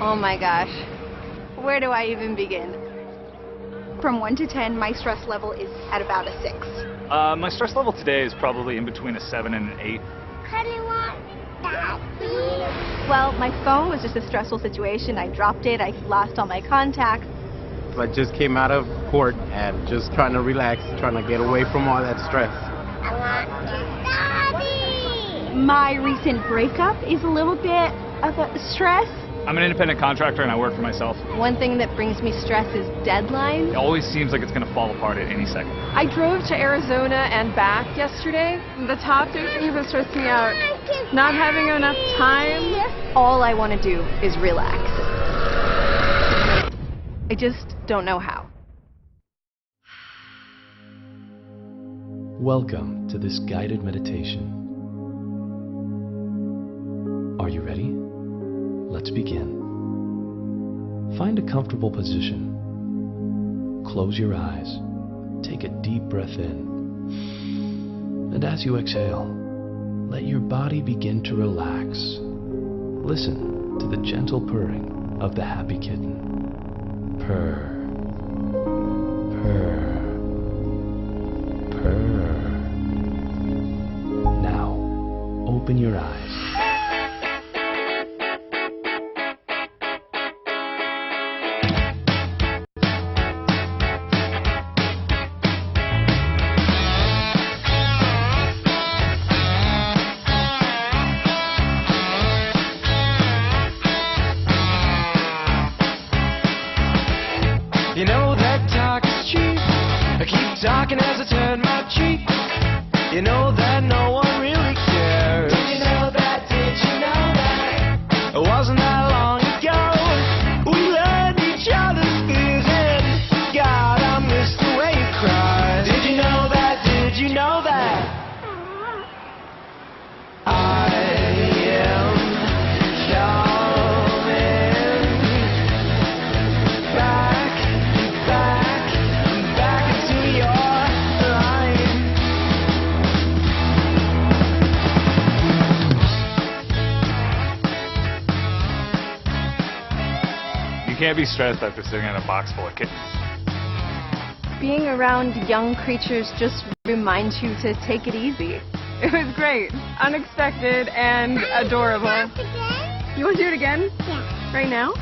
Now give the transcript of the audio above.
Oh my gosh. Where do I even begin? From 1 to 10, my stress level is at about a 6. My stress level today is probably in between a 7 and an 8. How do you want that, please? Well, my phone was just a stressful situation. I dropped it. I lost all my contacts. I just came out of court and just trying to relax, trying to get away from all that stress. I want Daddy! My recent breakup is a little bit of a stress. I'm an independent contractor and I work for myself. One thing that brings me stress is deadlines. It always seems like it's going to fall apart at any second. I drove to Arizona and back yesterday. The top 2 things that stress me out: not having enough time. All I want to do is relax. I just don't know how. Welcome to this guided meditation. Are you ready? Let's begin. Find a comfortable position. Close your eyes. Take a deep breath in. And as you exhale, let your body begin to relax. Listen to the gentle purring of the happy kitten. Purr. Purr. Purr. Now, open your eyes. You know that talk is cheap. I keep talking as I turn my cheek. You know that no one really cares. Did you know that? Did you know that? It wasn't that long ago. We learned each other's fears and God, I miss the way you cry. Did you know that? Did you know that? I am coming back. Back into your life. You can't be stressed after sitting in a box full of kittens. Being around young creatures just reminds you to take it easy. It was great, unexpected, and adorable. Again? You want to do it again? Yeah. Right now?